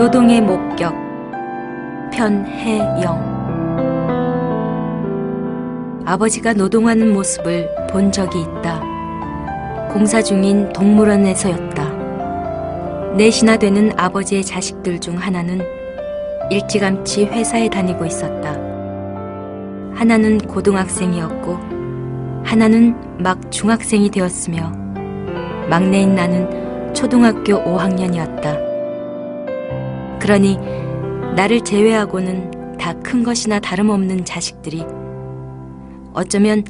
노동의 목격 편혜영. 아버지가 노동하는 모습을 본 적이 있다. 공사 중인 동물원에서였다. 넷이나 되는 아버지의 자식들 중 하나는 일찌감치 회사에 다니고 있었다. 하나는 고등학생이었고 하나는 막 중학생이 되었으며 막내인 나는 초등학교 5학년이었다. 그러니 나를 제외하고는 다 큰 것이나 다름없는 자식들이, 어쩌면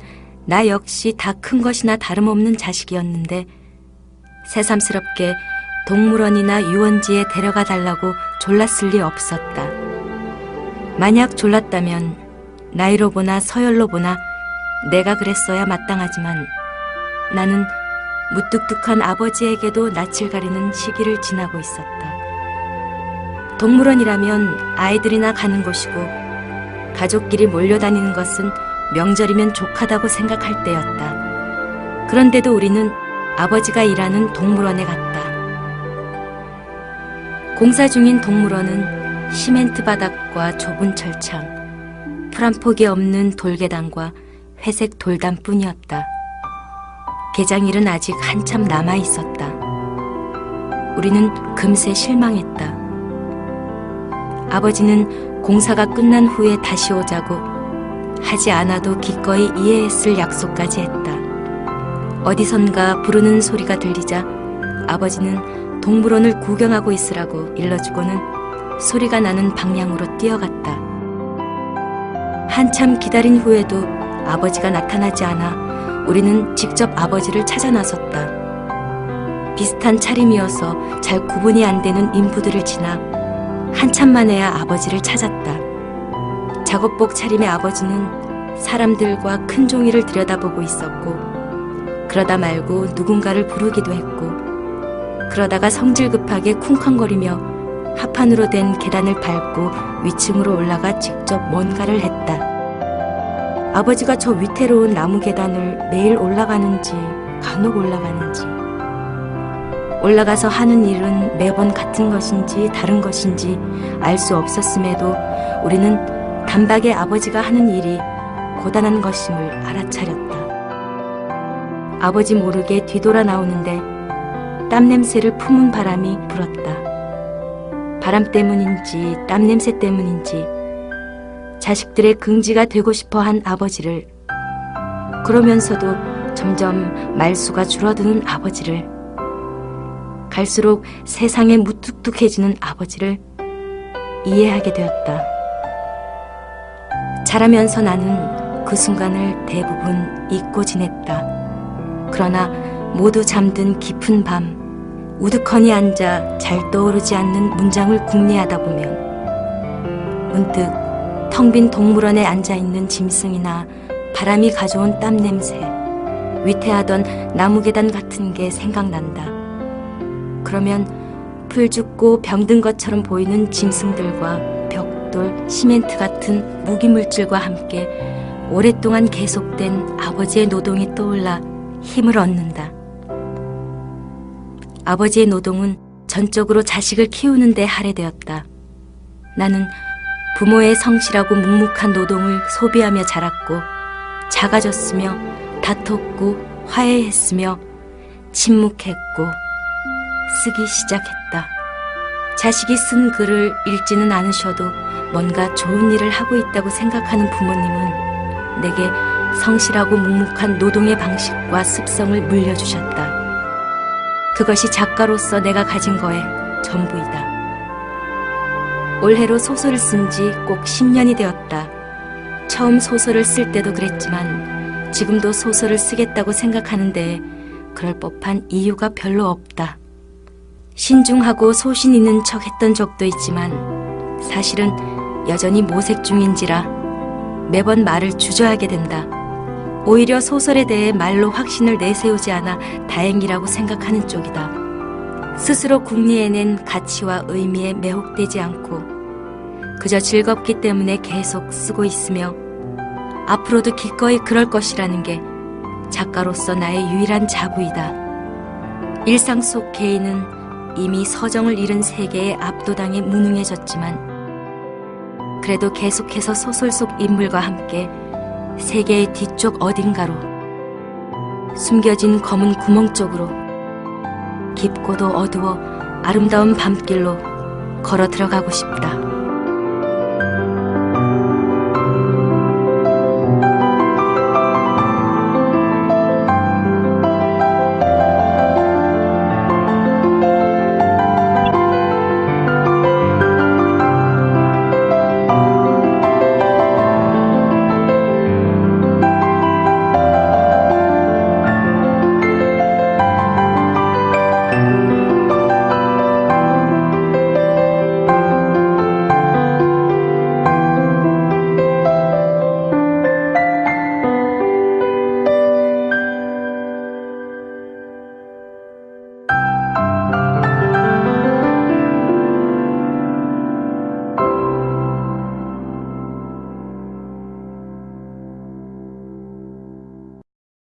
나 역시 다 큰 것이나 다름없는 자식이었는데 새삼스럽게 동물원이나 유원지에 데려가 달라고 졸랐을 리 없었다. 만약 졸랐다면 나이로 보나 서열로 보나 내가 그랬어야 마땅하지만 나는 무뚝뚝한 아버지에게도 낯을 가리는 시기를 지나고 있었다. 동물원이라면 아이들이나 가는 곳이고 가족끼리 몰려다니는 것은 명절이면 족하다고 생각할 때였다. 그런데도 우리는 아버지가 일하는 동물원에 갔다. 공사 중인 동물원은 시멘트 바닥과 좁은 철창, 풀 한 폭이 없는 돌계단과 회색 돌담뿐이었다. 개장일은 아직 한참 남아 있었다. 우리는 금세 실망했다. 아버지는 공사가 끝난 후에 다시 오자고 하지 않아도 기꺼이 이해했을 약속까지 했다. 어디선가 부르는 소리가 들리자 아버지는 동물원을 구경하고 있으라고 일러주고는 소리가 나는 방향으로 뛰어갔다. 한참 기다린 후에도 아버지가 나타나지 않아 우리는 직접 아버지를 찾아 나섰다. 비슷한 차림이어서 잘 구분이 안 되는 인부들을 지나 한참 만에야 아버지를 찾았다. 작업복 차림의 아버지는 사람들과 큰 종이를 들여다보고 있었고, 그러다 말고 누군가를 부르기도 했고, 그러다가 성질급하게 쿵쾅거리며 합판으로 된 계단을 밟고 위층으로 올라가 직접 뭔가를 했다. 아버지가 저 위태로운 나무 계단을 매일 올라가는지 간혹 올라가는지, 올라가서 하는 일은 매번 같은 것인지 다른 것인지 알 수 없었음에도 우리는 단박에 아버지가 하는 일이 고단한 것임을 알아차렸다. 아버지 모르게 뒤돌아 나오는데 땀냄새를 품은 바람이 불었다. 바람 때문인지 땀냄새 때문인지 자식들의 긍지가 되고 싶어한 아버지를, 그러면서도 점점 말수가 줄어드는 아버지를, 갈수록 세상에 무뚝뚝해지는 아버지를 이해하게 되었다. 자라면서 나는 그 순간을 대부분 잊고 지냈다. 그러나 모두 잠든 깊은 밤 우두커니 앉아 잘 떠오르지 않는 문장을 궁리하다 보면 문득 텅 빈 동물원에 앉아있는 짐승이나 바람이 가져온 땀냄새, 위태하던 나무계단 같은 게 생각난다. 그러면 풀 죽고 병든 것처럼 보이는 짐승들과 벽돌, 시멘트 같은 무기물질과 함께 오랫동안 계속된 아버지의 노동이 떠올라 힘을 얻는다. 아버지의 노동은 전적으로 자식을 키우는 데 할애되었다. 나는 부모의 성실하고 묵묵한 노동을 소비하며 자랐고 작아졌으며 다퉜고 화해했으며 침묵했고 쓰기 시작했다. 자식이 쓴 글을 읽지는 않으셔도 뭔가 좋은 일을 하고 있다고 생각하는 부모님은 내게 성실하고 묵묵한 노동의 방식과 습성을 물려주셨다. 그것이 작가로서 내가 가진 거의 전부이다. 올해로 소설을 쓴 지 꼭 10년이 되었다. 처음 소설을 쓸 때도 그랬지만 지금도 소설을 쓰겠다고 생각하는데 그럴 법한 이유가 별로 없다. 신중하고 소신 있는 척 했던 적도 있지만 사실은 여전히 모색 중인지라 매번 말을 주저하게 된다. 오히려 소설에 대해 말로 확신을 내세우지 않아 다행이라고 생각하는 쪽이다. 스스로 궁리해낸 가치와 의미에 매혹되지 않고 그저 즐겁기 때문에 계속 쓰고 있으며 앞으로도 기꺼이 그럴 것이라는 게 작가로서 나의 유일한 자부이다. 일상 속 개인은 이미 서정을 잃은 세계에 압도당해 무능해졌지만 그래도 계속해서 소설 속 인물과 함께 세계의 뒤쪽 어딘가로, 숨겨진 검은 구멍 쪽으로, 깊고도 어두워 아름다운 밤길로 걸어 들어가고 싶다.